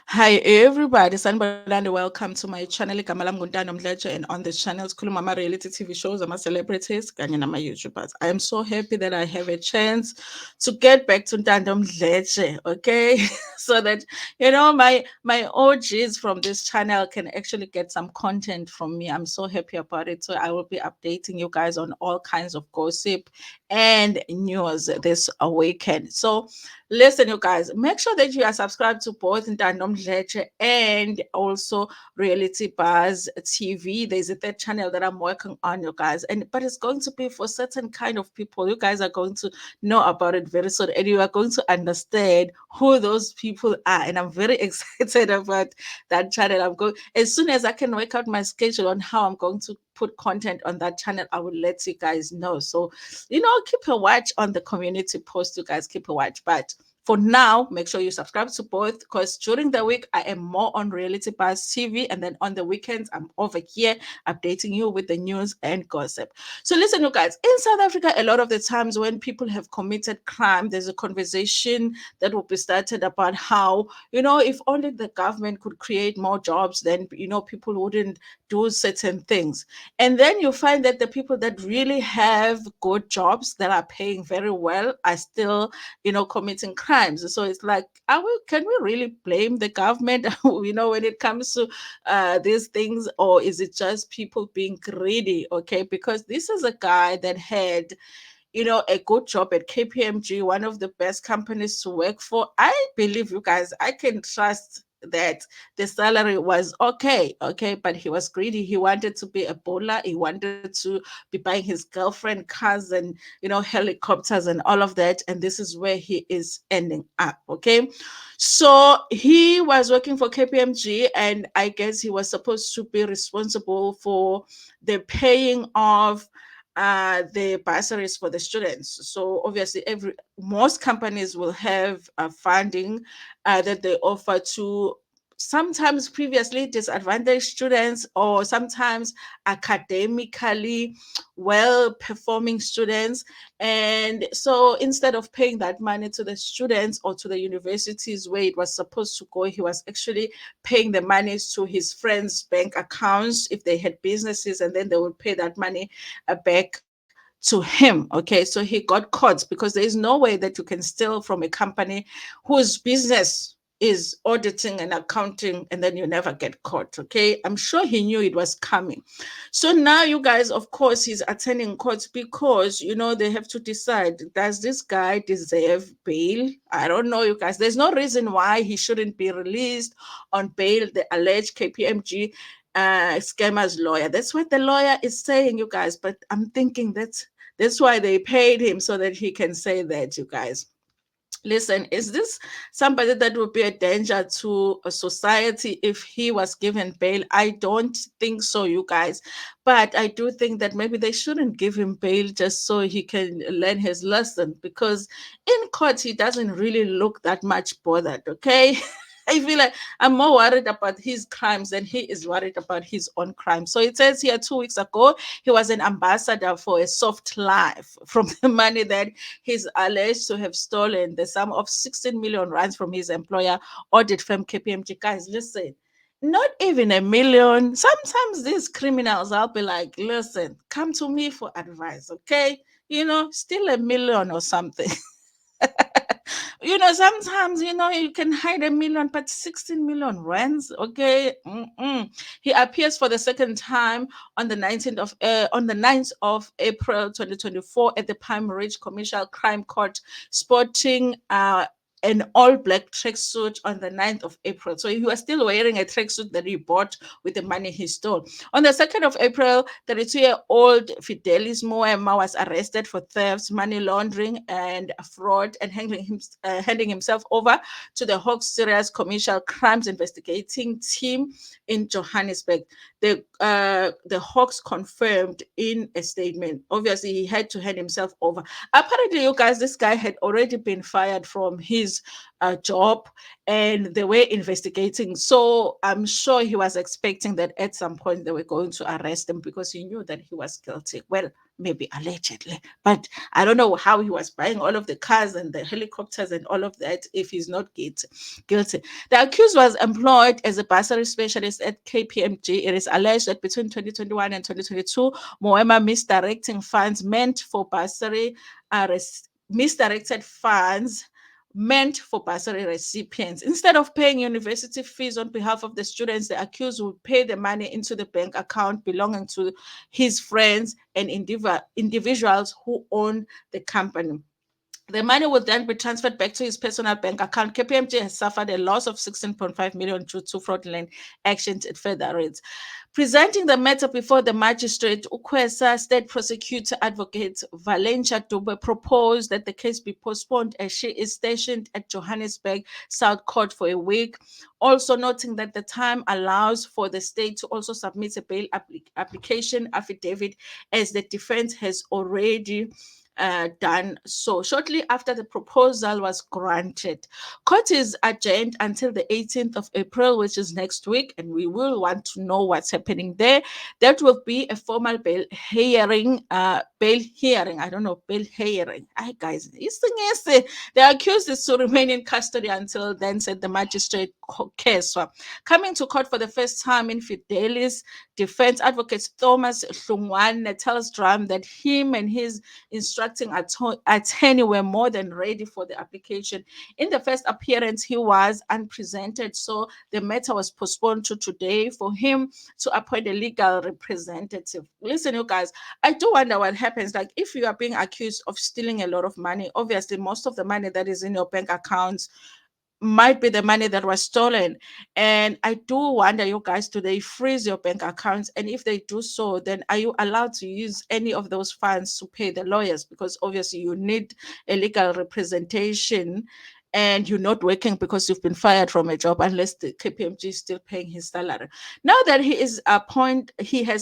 Hi everybody, sanibonani, welcome to my channel. Igama lami nguNtando Mdletshe, and on this channel sikhuluma ama-reality TV shows, ama-celebrities kanye nama-YouTubers. I am so happy that I have a chance to get back to Ntando Mdletshe, okay? So that my OGs from this channel can actually get some content from me. I'm so happy about it. So I will be updating you guys on all kinds of gossip and news this weekend. So listen, you guys, make sure that you are subscribed to both Ntando Mdletshe and also Reality Buzz TV. There's a third channel that I'm working on, you guys, but it's going to be for certain kind of people. You guys are going to know about it very soon, and you are going to understand who those people are. And I'm very excited about that channel. I'm going as soon as I can work out my schedule on how I'm going to put content on that channel, I will let you guys know. So, keep a watch on the community post. You guys keep a watch, but for now, make sure you subscribe to both because during the week I am more on Reality Buzz TV, and then on the weekends I'm over here updating you with the news and gossip. So listen, you guys, in South Africa, a lot of the times when people have committed crime, there's a conversation that will be started about how, if only the government could create more jobs, then people wouldn't do certain things. And then you find that the people that really have good jobs that are paying very well are still committing crimes. So it's like, can we really blame the government, when it comes to these things, or is it just people being greedy? Okay, because this is a guy that had a good job at KPMG, one of the best companies to work for. I believe, you guys, I can trust that the salary was okay, but he was greedy. He wanted to be a bowler. He wanted to be buying his girlfriend cars and helicopters and all of that. And this is where he is ending up. Okay, so he was working for KPMG, and I guess he was supposed to be responsible for the paying of the bursaries for the students. So obviously, every most companies will have funding that they offer to sometimes previously disadvantaged students, or sometimes academically well performing students. And so instead of paying that money to the students or to the universities where it was supposed to go, he was actually paying the money to his friends' bank accounts if they had businesses, and then they would pay that money back to him. Okay, so he got caught because there is no way that you can steal from a company whose business is auditing and accounting, and then you never get caught. Okay, I'm sure he knew it was coming. So now, you guys, of course, he's attending court because they have to decide, does this guy deserve bail? I don't know, you guys. There's no reason why he shouldn't be released on bail, the alleged KPMG scammer's lawyer. That's what the lawyer is saying, you guys. But I'm thinking that's why they paid him, so that he can say that, you guys. Listen, is this somebody that would be a danger to a society if he was given bail? I don't think so, you guys. But I do think that maybe they shouldn't give him bail just so he can learn his lesson, because in court he doesn't really look that much bothered, okay? I feel like I'm more worried about his crimes than he is worried about his own crimes. So it says here 2 weeks ago, he was an ambassador for a soft life from the money that he's alleged to have stolen, the sum of 16 million rands from his employer, audit firm KPMG. Guys, listen, not even a million. Sometimes these criminals, I'll be like, listen, come to me for advice, okay? Still a million or something. Sometimes, you can hide a million, but 16 million rands, okay? Mm-mm. He appears for the second time on the 9th of April 2024 at the Palm Ridge Commercial Crime Court, sporting an all black tracksuit on the 9th of April. So he was still wearing a tracksuit that he bought with the money he stole. On the 2nd of April, 32-year-old Fidelis Moema was arrested for theft, money laundering, and fraud, and handing himself over to the Hawks Serious Commercial Crimes Investigating Team in Johannesburg. The Hawks confirmed in a statement. Obviously, he had to hand himself over. Apparently, you guys, this guy had already been fired from his job, and they were investigating. So I'm sure he was expecting that at some point they were going to arrest him because he knew that he was guilty. Well, maybe allegedly, but I don't know how he was buying all of the cars and the helicopters and all of that if he's not guilty. The accused was employed as a bursary specialist at KPMG. It is alleged that between 2021 and 2022, Moema misdirecting funds meant for bursary misdirected funds meant for bursary recipients. Instead of paying university fees on behalf of the students, the accused would pay the money into the bank account belonging to his friends and individuals who own the company. The money will then be transferred back to his personal bank account. KPMG has suffered a loss of 16.5 million due to fraudulent actions at further rates. Presenting the matter before the magistrate, Ukwesa State Prosecutor Advocate Valencia Dube proposed that the case be postponed as she is stationed at Johannesburg South Court for a week, also noting that the time allows for the state to also submit a bail application affidavit as the defense has already done so. Shortly after the proposal was granted, court is adjourned until the 18th of April, which is next week, and we will want to know what's happening there. That will be a formal bail hearing. I don't know, bail hearing. Hi guys, the accused is to remain in custody until then, said the magistrate Keswa. Coming to court for the first time in Fidelis, defense advocate Thomas Hlungwane tells Drum that him and his instructing attorney were more than ready for the application. In the first appearance, he was unpresented, so the matter was postponed to today for him to appoint a legal representative. Listen, you guys, I do wonder what happens. Like, if you are being accused of stealing a lot of money, obviously, most of the money that is in your bank accounts might be the money that was stolen. And I do wonder, you guys, do they freeze your bank accounts? And if they do so, then are you allowed to use any of those funds to pay the lawyers? Because obviously you need a legal representation and you're not working because you've been fired from a job unless the KPMG is still paying his salary. Now that he has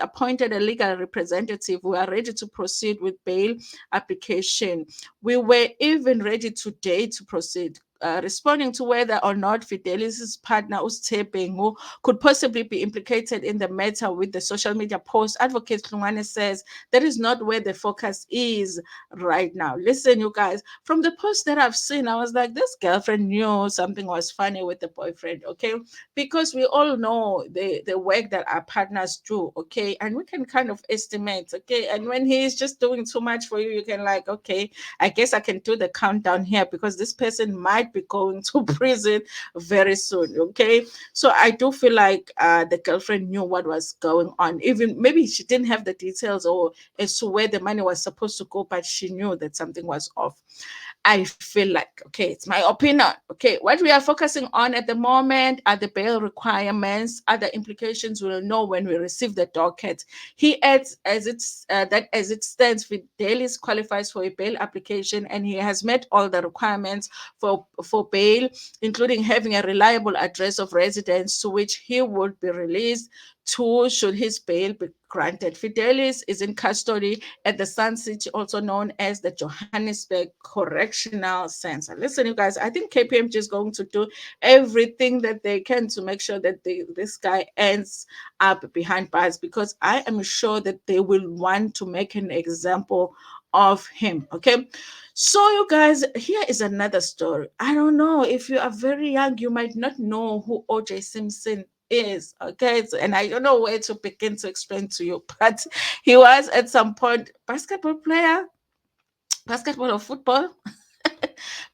appointed a legal representative, we are ready to proceed with bail application. We were even ready today to proceed. Responding to whether or not Fidelis' partner, Sthe Bhengu, could possibly be implicated in the matter with the social media post, Advocate Hlungwane says that is not where the focus is right now. Listen, you guys, from the post that I've seen, I was like, this girlfriend knew something was funny with the boyfriend, okay? Because we all know the work that our partners do, okay? And we can kind of estimate, okay? And when he's just doing too much for you, you can like, okay, I guess I can do the countdown here because this person might be going to prison very soon. Okay. So I do feel like the girlfriend knew what was going on. Even maybe she didn't have the details or as to where the money was supposed to go, but she knew that something was off. I feel like, okay, it's my opinion. Okay, what we are focusing on at the moment are the bail requirements. Other implications we'll know when we receive the docket. He adds, as it stands, Fidelis qualifies for a bail application, and he has met all the requirements for bail, including having a reliable address of residence to which he would be released to should his bail be granted. Fidelis is in custody at the Sun City, also known as the Johannesburg Correctional Center. Listen, you guys, I think KPMG is going to do everything that they can to make sure that this guy ends up behind bars, because I am sure that they will want to make an example of him. Okay. So, you guys, here is another story. I don't know if you are very young, you might not know who OJ Simpson is. Okay. So, and I don't know where to begin to explain to you, but he was at some point basketball player, basketball or football.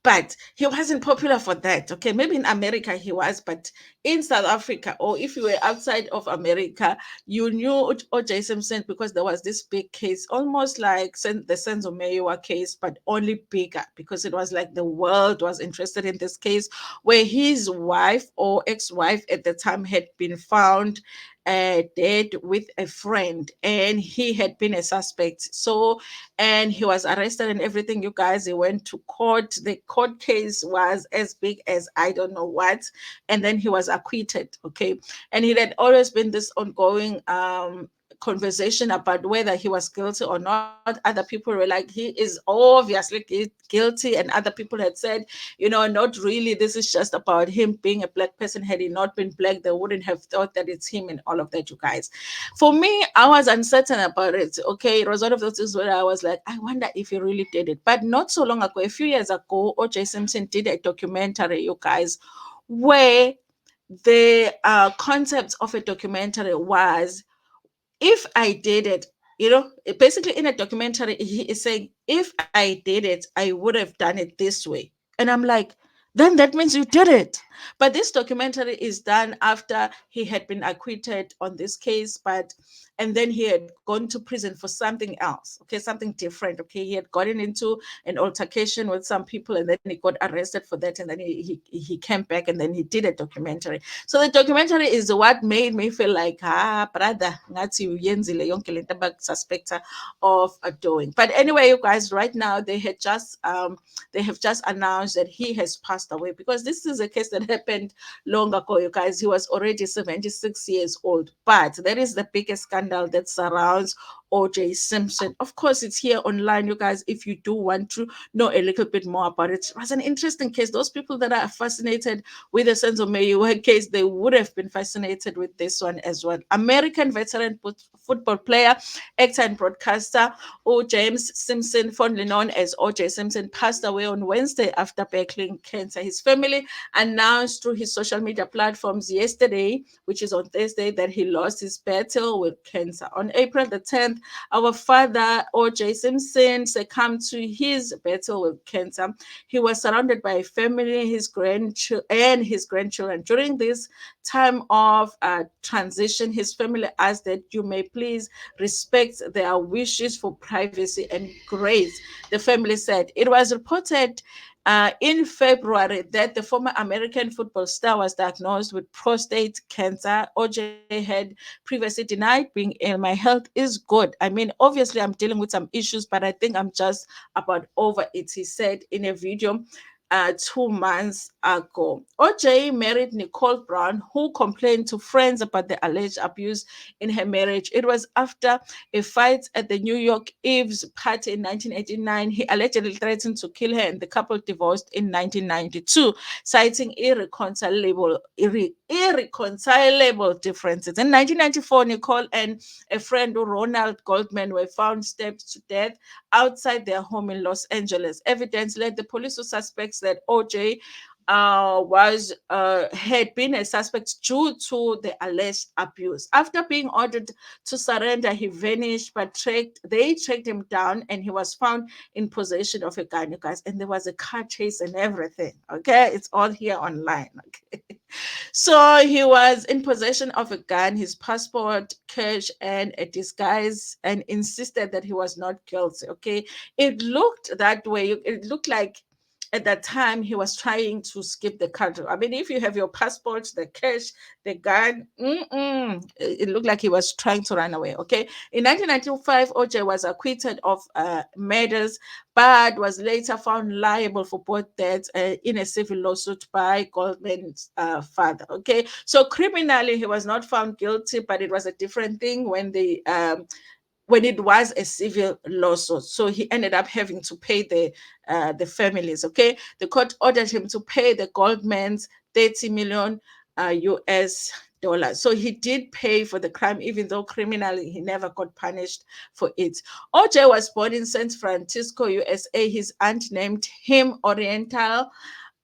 But he wasn't popular for that. Okay, maybe in America he was, but in South Africa, or if you were outside of America, you knew OJ Simpson because there was this big case, almost like the Senzo Meyiwa case, but only bigger, because it was like the world was interested in this case, where his wife or ex-wife at the time had been found dead with a friend, and he had been a suspect. So, and he was arrested and everything. You guys, he went to court. The court case was as big as I don't know what, and then he was acquitted. Okay, and it had always been this ongoing conversation about whether he was guilty or not. Other people were like, he is obviously guilty, and other people had said, not really. This is just about him being a black person. Had he not been black, they wouldn't have thought that it's him and all of that, you guys. For me, I was uncertain about it. Okay, it was one of those things where I was like, I wonder if he really did it. But not so long ago, a few years ago, OJ Simpson did a documentary, you guys, where the concept of a documentary was, if I did it, basically in a documentary, he is saying, if I did it, I would have done it this way. And I'm like, then that means you did it. But this documentary is done after he had been acquitted on this case, and then he had gone to prison for something else, okay, something different. Okay, he had gotten into an altercation with some people, and then he got arrested for that, and then he came back, and then he did a documentary. So the documentary is what made me feel like, brother, ngathi uyenzile yonke lento abakususpecta of doing. But anyway, you guys, right now they have just announced that he has passed away, because this is a case that happened long ago, you guys. He was already 76 years old. But that is the biggest scandal that surrounds OJ Simpson. Of course, it's here online, you guys, if you do want to know a little bit more about it. It was an interesting case. Those people that are fascinated with the Senzo Meyiwa case, they would have been fascinated with this one as well. American veteran football player, actor, and broadcaster James Simpson, fondly known as OJ Simpson, passed away on Wednesday after battling cancer. His family announced through his social media platforms yesterday, which is on Thursday, that he lost his battle with cancer. On April the 10th, our father, OJ Simpson, succumbed to his battle with cancer. He was surrounded by family, his grandchildren. During this time of transition, his family asked that you may please respect their wishes for privacy and grace. The family said it was reported in February that the former American football star was diagnosed with prostate cancer. OJ had previously denied being ill. My health is good. I mean, obviously, I'm dealing with some issues, but I think I'm just about over it, he said in a video 2 months ago. OJ married Nicole Brown, who complained to friends about the alleged abuse in her marriage. It was after a fight at the New York Eve's party in 1989. He allegedly threatened to kill her, and the couple divorced in 1992, citing irreconcilable differences. In 1994, Nicole and a friend, Ronald Goldman, were found stabbed to death outside their home in Los Angeles. Evidence led the police to suspects that OJ was had been a suspect due to the alleged abuse. After being ordered to surrender, he vanished, but they tracked him down, and he was found in possession of a gun, you guys. And there was a car chase and everything. Okay, it's all here online. Okay. So he was in possession of a gun, his passport, cash, and a disguise, and insisted that he was not guilty. Okay, it looked that way. It looked like at that time he was trying to skip the country. I mean, if you have your passport, the cash, the gun, it looked like he was trying to run away. Okay, in 1995, OJ was acquitted of murders, but was later found liable for both deaths in a civil lawsuit by Goldman's father. Okay, so criminally he was not found guilty, but it was a different thing when it was a civil lawsuit. So he ended up having to pay the families. Okay, the court ordered him to pay the Goldmans 30 million US dollars. So he did pay for the crime, even though criminally he never got punished for it. OJ was born in San Francisco, USA. His aunt named him Oriental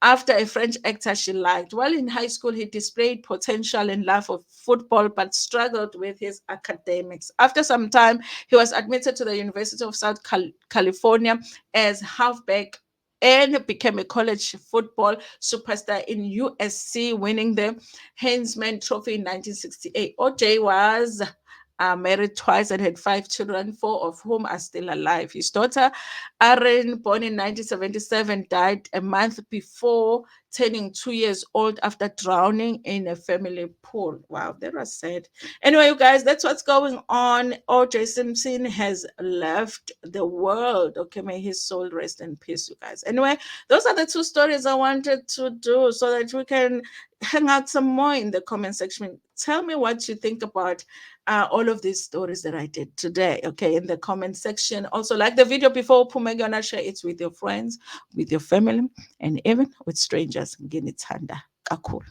after a French actor she liked. While in high school, he displayed potential and love for football, but struggled with his academics. After some time, he was admitted to the University of South California as halfback and became a college football superstar in USC, winning the Heisman Trophy in 1968. OJ was married twice and had 5 children, 4 of whom are still alive. His daughter, Aaron, born in 1977, died a month before turning 2 years old after drowning in a family pool. Wow, that was sad. Anyway, you guys, that's what's going on. OJ Simpson has left the world. Okay, may his soul rest in peace, you guys. Anyway, those are the two stories I wanted to do so that we can hang out some more in the comment Tell me what you think about all of these stories that I did today, okay, in the comment section. Also, like the video before, Pumegana, share it with your friends, with your family, and even with strangers. Nginithanda kakhulu.